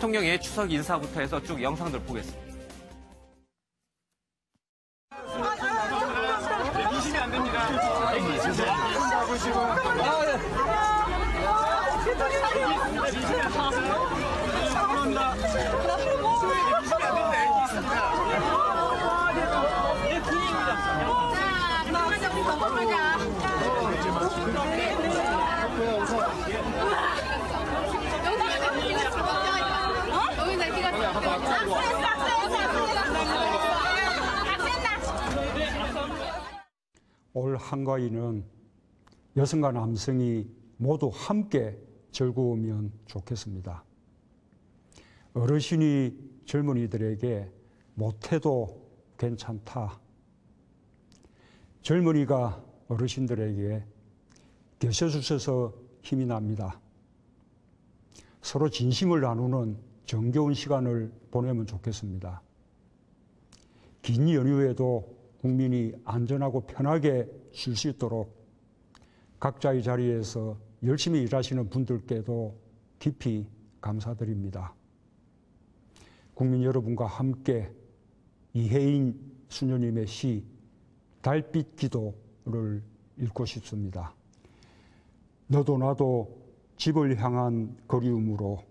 대통령의 추석 인사부터 해서 쭉 영상들 보겠습니다. 미시면 안 됩니다. 올 한가위는 여성과 남성이 모두 함께 즐거우면 좋겠습니다. 어르신이 젊은이들에게 못해도 괜찮다. 젊은이가 어르신들에게 계셔주셔서 힘이 납니다. 서로 진심을 나누는 정겨운 시간을 보내면 좋겠습니다. 긴 연휴에도 국민이 안전하고 편하게 쉴 수 있도록 각자의 자리에서 열심히 일하시는 분들께도 깊이 감사드립니다. 국민 여러분과 함께 이혜인 수녀님의 시 달빛 기도를 읽고 싶습니다. 너도 나도 집을 향한 그리움으로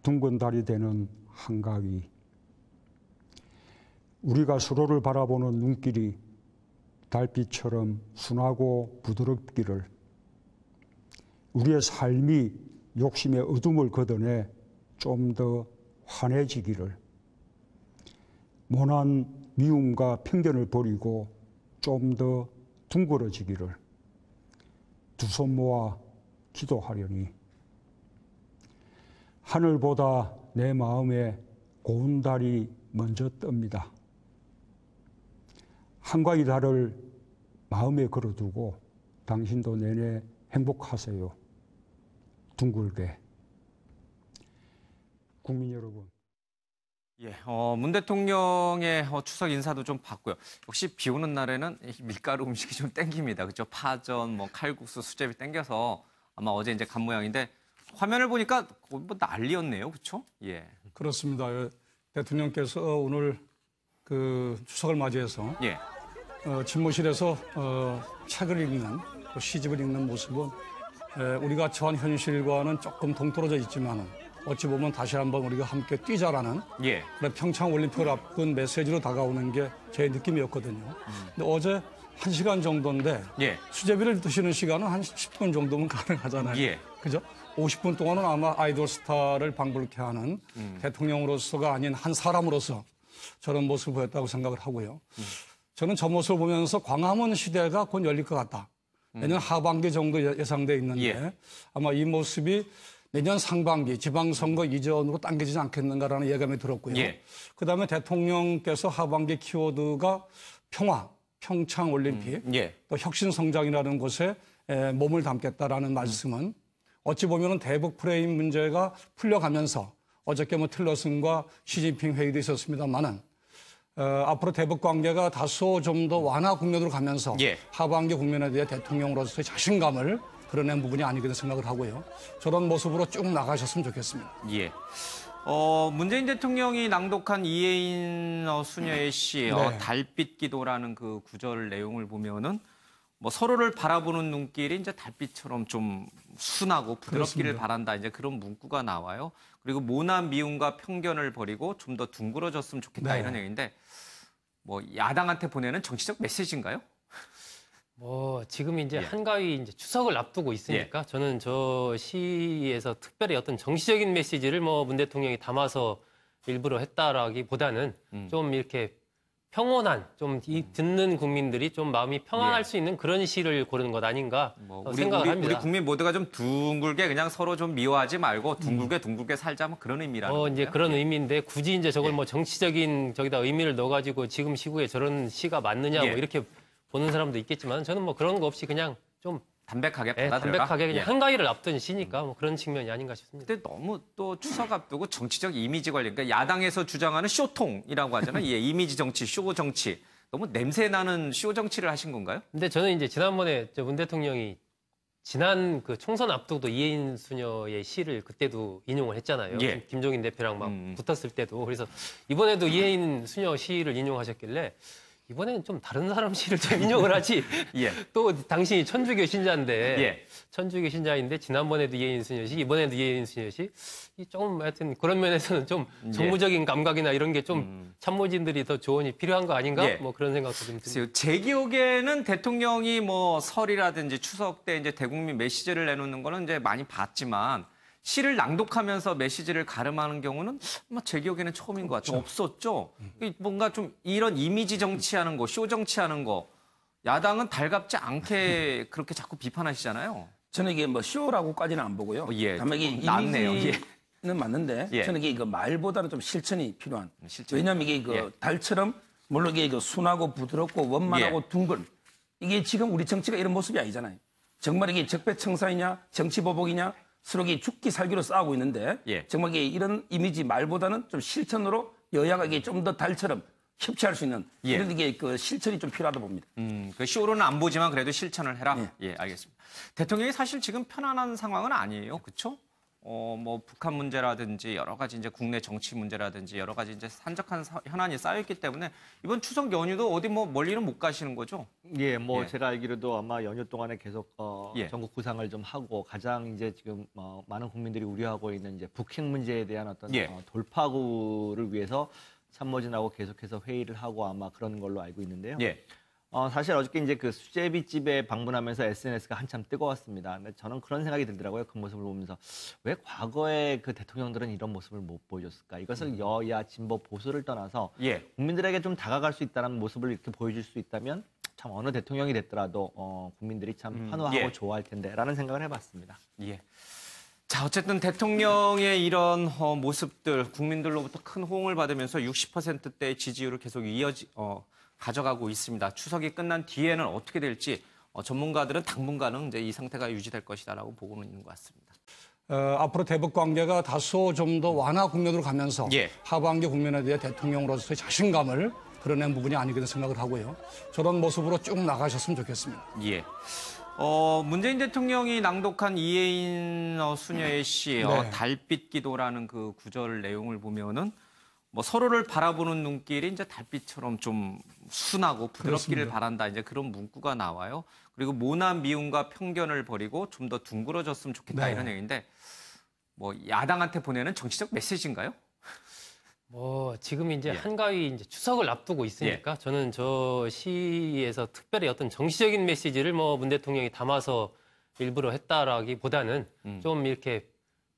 둥근 달이 되는 한가위. 우리가 서로를 바라보는 눈길이 달빛처럼 순하고 부드럽기를, 우리의 삶이 욕심의 어둠을 걷어내 좀 더 환해지기를, 모난 미움과 편견을 버리고 좀 더 둥그러지기를 두 손 모아 기도하려니. 하늘보다 내 마음에 고운 달이 먼저 뜹니다. 한가위 달을 마음에 걸어두고 당신도 내내 행복하세요. 둥글게. 국민 여러분. 예, 문 대통령의 추석 인사도 좀 봤고요. 역시 비 오는 날에는 밀가루 음식이 좀 땡깁니다. 그렇죠? 파전, 칼국수, 수제비 땡겨서 아마 어제 이제 간 모양인데 화면을 보니까 뭐 난리였네요. 그렇죠? 예. 그렇습니다. 대통령께서 오늘 그 추석을 맞이해서 예. 집무실에서 책을 읽는, 또 시집을 읽는 모습은 우리가 처한 현실과는 조금 동떨어져 있지만은 어찌 보면 다시 한번 우리가 함께 뛰자라는 예. 그런 평창 올림픽을 앞둔 메시지로 다가오는 게 제 느낌이었거든요. 근데 어제 1시간 정도인데 예. 수제비를 드시는 시간은 한 10분 정도면 가능하잖아요. 예. 그죠? 50분 동안은 아마 아이돌 스타를 방불케 하는 대통령으로서가 아닌 한 사람으로서 저런 모습을 보였다고 생각을 하고요. 저는 저 모습을 보면서 광화문 시대가 곧 열릴 것 같다. 내년 하반기 정도 예상돼 있는데 예. 아마 이 모습이 내년 상반기 지방선거 이전으로 당겨지지 않겠는가라는 예감이 들었고요. 예. 그다음에 대통령께서 하반기 키워드가 평화, 평창 올림픽, 예. 또 혁신성장이라는 곳에 몸을 담겠다라는 말씀은 어찌 보면 대북 프레임 문제가 풀려가면서 어저께 틸러슨과 시진핑 회의도 있었습니다만은 앞으로 대북 관계가 다소 좀 더 완화 국면으로 가면서 예. 하반기 국면에 대해 대통령으로서의 자신감을 드러낸 부분이 아니겠나 생각을 하고요. 저런 모습으로 쭉 나가셨으면 좋겠습니다. 예. 문재인 대통령이 낭독한 이혜인 수녀의 시 네. 달빛 기도라는 그 구절 내용을 보면은 서로를 바라보는 눈길이 이제 달빛처럼 좀 순하고 부드럽기를 그렇습니다. 바란다. 이제 그런 문구가 나와요. 그리고 모난 미움과 편견을 버리고 좀 더 둥그러졌으면 좋겠다. 네. 이런 얘기인데 야당한테 보내는 정치적 메시지인가요? 지금 이제 예. 한가위 이제 추석을 앞두고 있으니까 저는 저 시에서 특별히 어떤 정치적인 메시지를 문 대통령이 담아서 일부러 했다라기보다는 좀 이렇게 평온한, 좀 듣는 국민들이 좀 마음이 평안할 예. 수 있는 그런 시를 고르는 것 아닌가 생각을 합니다. 우리 국민 모두가 좀 둥글게 그냥 서로 좀 미워하지 말고 둥글게 살자 그런 의미라는 거예요. 이제 그런 의미인데 굳이 이제 저걸 정치적인 저기다 의미를 넣어가지고 지금 시국에 저런 시가 맞느냐 예. 이렇게 보는 사람도 있겠지만 저는 그런 거 없이 그냥 좀 담백하게 받아들여라. 담백하게 그냥 예. 한가위를 앞둔 시니까 그런 측면이 아닌가 싶습니다. 근데 너무 또 추석 앞두고 정치적 이미지 관리, 그러니까 야당에서 주장하는 쇼통이라고 하잖아요. 예, 이미지 정치, 쇼 정치. 너무 냄새 나는 쇼 정치를 하신 건가요? 근데 저는 이제 지난번에 문 대통령이 지난 그 총선 앞두고도 이혜인 수녀의 시를 그때도 인용을 했잖아요. 예. 김종인 대표랑 막 붙었을 때도. 그래서 이번에도 이혜인 수녀 시를 인용하셨길래 이번에는 좀 다른 사람 시를 좀 인용을 하지. 예. 또 당신이 천주교 신자인데 예. 천주교 신자인데 지난번에도 이혜인 수녀 시, 이번에도 이혜인 수녀 시. 이 조금 하여튼 그런 면에서는 좀 정무적인 감각이나 이런 게 좀 참모진들이 더 조언이 필요한 거 아닌가? 예. 뭐 그런 생각도 좀 듭니다. 글쎄요, 제 기억에는 대통령이 뭐 설이라든지 추석 때 이제 대국민 메시지를 내놓는 거는 이제 많이 봤지만 시를 낭독하면서 메시지를 가름하는 경우는 아마 제 기억에는 처음인 것 같아요. 없었죠. 뭔가 좀 이런 이미지 정치하는 거, 쇼 정치하는 거, 야당은 달갑지 않게 그렇게 자꾸 비판하시잖아요. 저는 이게 뭐 쇼라고까지는 안 보고요. 예, 다만 이게 좀 낫네요. 이미지는 맞는데 예. 저는 이게 말보다는 좀 실천이 필요한. 실천. 왜냐하면 이게 예. 달처럼 물론 이게 순하고 부드럽고 원만하고 예. 둥근. 이게 지금 우리 정치가 이런 모습이 아니잖아요. 정말 이게 적폐청산이냐 정치보복이냐 서로 이게 죽기 살기로 싸우고 있는데 예. 정말 이게 이런 이미지 말보다는 좀 실천으로 여야가 이게 좀 더 달처럼 협치할 수 있는 예. 이런 게 그 실천이 좀 필요하다 봅니다. 그 쇼로는 안 보지만 그래도 실천을 해라. 예. 예, 알겠습니다. 대통령이 사실 지금 편안한 상황은 아니에요, 그렇죠? 뭐 북한 문제라든지 여러 가지 이제 국내 정치 문제라든지 여러 가지 이제 산적한 현안이 쌓여있기 때문에 이번 추석 연휴도 어디 뭐 멀리는 못 가시는 거죠? 예, 뭐 예. 제가 알기로도 아마 연휴 동안에 계속 예. 전국 구상을 좀 하고 가장 이제 지금 많은 국민들이 우려하고 있는 이제 북핵 문제에 대한 어떤 예. 돌파구를 위해서 참모진하고 계속해서 회의를 하고 아마 그런 걸로 알고 있는데요. 예. 사실 어저께 이제 그 수제비 집에 방문하면서 SNS가 한참 뜨거웠습니다. 근데 저는 그런 생각이 들더라고요. 그 모습을 보면서 왜 과거에 그 대통령들은 이런 모습을 못 보여줬을까? 이것을 여야 진보 보수를 떠나서 예. 국민들에게 좀 다가갈 수 있다는 모습을 이렇게 보여줄 수 있다면 참 어느 대통령이 됐더라도 국민들이 참 환호하고 예. 좋아할 텐데라는 생각을 해봤습니다. 예. 자, 어쨌든 대통령의 이런 모습들 국민들로부터 큰 호응을 받으면서 60%대의 지지율을 계속 가져가고 있습니다. 추석이 끝난 뒤에는 어떻게 될지 전문가들은 당분간은 이제 이 상태가 유지될 것이다라고 보고는 있는 것 같습니다. 앞으로 대북 관계가 다소 좀 더 완화 국면으로 가면서 예. 하반기 국면에 대해 대통령으로서의 자신감을 드러낸 부분이 아니겠는 생각을 하고요. 저런 모습으로 쭉 나가셨으면 좋겠습니다. 예. 문재인 대통령이 낭독한 이혜인 수녀의 시 네. 달빛 기도라는 그 구절 내용을 보면은 뭐 서로를 바라보는 눈길이 이제 달빛처럼 좀 순하고 부드럽기를 그렇습니다. 바란다. 이제 그런 문구가 나와요. 그리고 모난 미움과 편견을 버리고 좀 더 둥그러졌으면 좋겠다 네. 이런 얘기인데 뭐 야당한테 보내는 정치적 메시지인가요? 뭐 지금 이제 예. 한가위 이제 추석을 앞두고 있으니까 저는 저 시에서 특별히 어떤 정치적인 메시지를 뭐 문 대통령이 담아서 일부러 했다라기보다는 좀 이렇게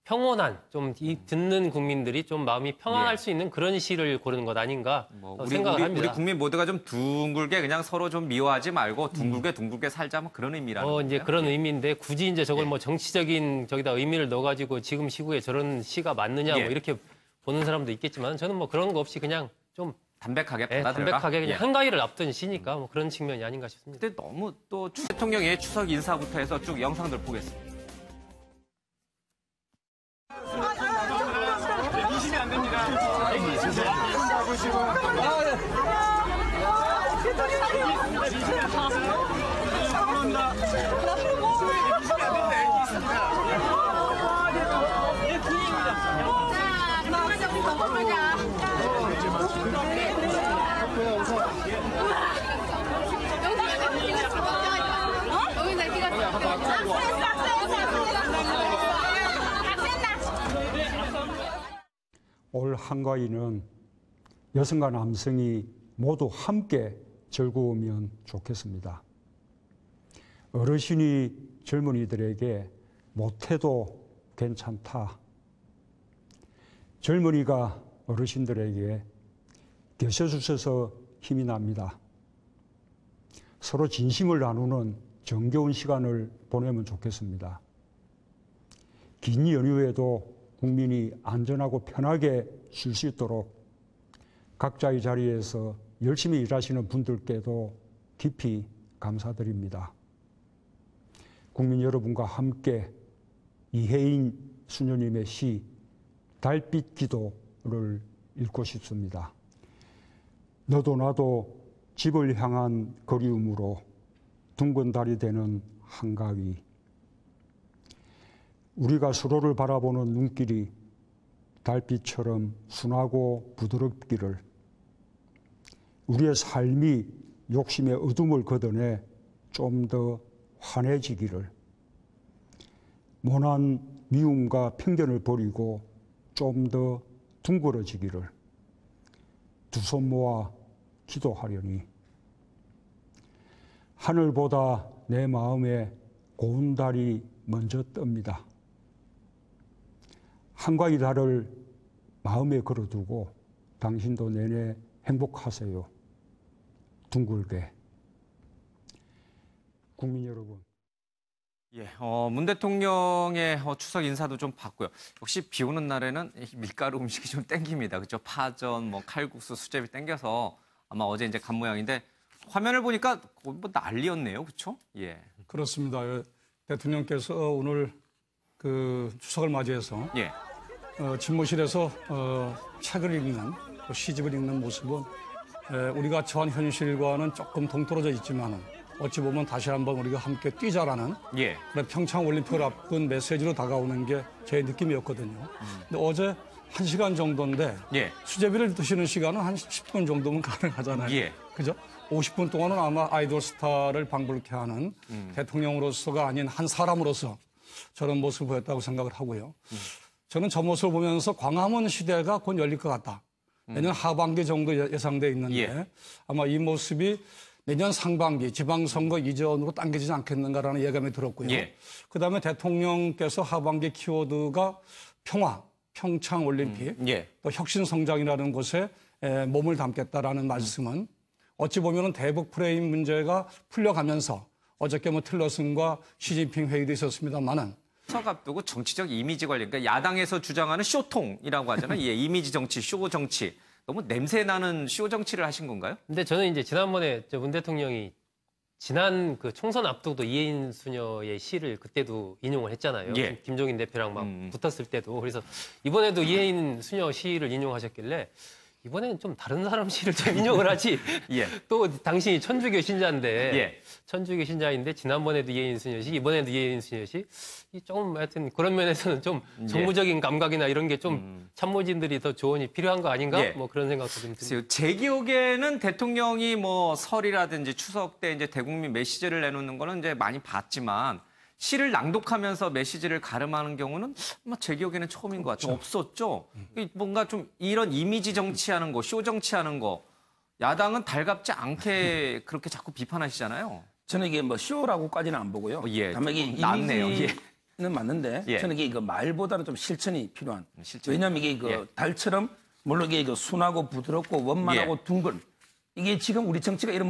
평온한 좀 이 듣는 국민들이 좀 마음이 평안할 예. 수 있는 그런 시를 고르는 것 아닌가 뭐 생각을 우리 합니다. 국민 모두가 좀 둥글게 그냥 서로 좀 미워하지 말고 둥글게 살자 뭐 그런 의미라는 이제 건가요? 그런 예. 의미인데 굳이 이제 저걸 예. 뭐 정치적인 저기다 의미를 넣어가지고 지금 시국에 저런 시가 맞느냐 예. 뭐 이렇게 보는 사람도 있겠지만 저는 뭐 그런 거 없이 그냥 좀 담백하게 받아들여라. 담백하게 그냥 예. 한가위를 앞둔 시니까 뭐 그런 측면이 아닌가 싶습니다. 근데 너무 또 대통령의 추석 인사부터 해서 쭉 영상들 보겠습니다. 올 한가위는 여성과 남성이 모두 함께 즐거우면 좋겠습니다. 어르신이 젊은이들에게 못해도 괜찮다. 젊은이가 어르신들에게 계셔주셔서 힘이 납니다. 서로 진심을 나누는 정겨운 시간을 보내면 좋겠습니다. 긴 연휴에도 국민이 안전하고 편하게 쉴 수 있도록 각자의 자리에서 열심히 일하시는 분들께도 깊이 감사드립니다. 국민 여러분과 함께 이혜인 수녀님의 시 달빛 기도를 읽고 싶습니다. 너도 나도 집을 향한 그리움으로 둥근 달이 되는 한가위 우리가 서로를 바라보는 눈길이 달빛처럼 순하고 부드럽기를, 우리의 삶이 욕심의 어둠을 걷어내 좀 더 환해지기를, 모난 미움과 편견을 버리고 좀 더 둥그러지기를 두 손 모아 기도하려니. 하늘보다 내 마음에 고운 달이 먼저 뜹니다. 한가위 달을 마음에 걸어두고 당신도 내내 행복하세요. 둥글게. 국민 여러분. 예, 문 대통령의 추석 인사도 좀 봤고요. 역시 비 오는 날에는 이 밀가루 음식이 좀 땡깁니다. 그렇죠? 파전, 뭐 칼국수, 수제비 땡겨서 아마 어제 이제 간 모양인데 화면을 보니까 거의 뭐 난리였네요. 그렇죠? 예. 그렇습니다. 대통령께서 오늘 그 추석을 맞이해서 예. 집무실에서 책을 읽는, 또 시집을 읽는 모습은 우리가 처한 현실과는 조금 동떨어져 있지만은 어찌 보면 다시 한번 우리가 함께 뛰자라는 예. 그런 평창 올림픽을 앞둔 메시지로 다가오는 게 제 느낌이었거든요. 근데 어제 1시간 정도인데 예. 수제비를 드시는 시간은 한 10분 정도면 가능하잖아요. 예. 그죠? 50분 동안은 아마 아이돌 스타를 방불케 하는 대통령으로서가 아닌 한 사람으로서 저런 모습을 보였다고 생각을 하고요. 저는 저 모습을 보면서 광화문 시대가 곧 열릴 것 같다. 내년 하반기 정도 예상돼 있는데 예. 아마 이 모습이 내년 상반기 지방선거 이전으로 당겨지지 않겠는가라는 예감이 들었고요. 예. 그다음에 대통령께서 하반기 키워드가 평화, 평창 올림픽, 예. 또 혁신 성장이라는 곳에 몸을 담겠다라는 말씀은 어찌 보면 대북 프레임 문제가 풀려가면서 어저께 뭐 틸러슨과 시진핑 회의도 있었습니다만은 추석 앞두고 정치적 이미지 관련, 그러니까 야당에서 주장하는 쇼통이라고 하잖아요. 예, 이미지 정치, 쇼 정치. 너무 냄새 나는 쇼 정치를 하신 건가요? 근데 저는 이제 지난번에 문 대통령이 지난 그 총선 앞두고도 이혜인 수녀의 시를 그때도 인용을 했잖아요. 예. 김종인 대표랑 막 붙었을 때도. 그래서 이번에도 이혜인 수녀 시를 인용하셨길래 이번에는 좀 다른 사람 시를 좀 인용을 하지. 예. 또 당신이 천주교 신자인데, 예. 천주교 신자인데 지난번에도 이혜인 수녀 시, 이번에도 이혜인 수녀 시, 이 조금 하여튼 그런 면에서는 좀 정무적인 감각이나 이런 게 좀 참모진들이 더 조언이 필요한 거 아닌가? 예. 뭐 그런 생각도 좀 듭니다. 제 기억에는 대통령이 뭐 설이라든지 추석 때 이제 대국민 메시지를 내놓는 거는 이제 많이 봤지만 시를 낭독하면서 메시지를 가름하는 경우는 아마 제 기억에는 처음인 것 같아요. 없었죠. 뭔가 좀 이런 이미지 정치하는 거, 쇼 정치하는 거, 야당은 달갑지 않게 그렇게 자꾸 비판하시잖아요. 저는 이게 뭐 쇼라고까지는 안 보고요. 예, 다만 이게 낫네요. 이미지는 맞는데 예. 저는 이게 이거 말보다는 좀 실천이 필요한. 실천. 왜냐하면 이게 이거 예. 달처럼 물론 이게 이거 순하고 부드럽고 원만하고 둥근. 이게 지금 우리 정치가 이런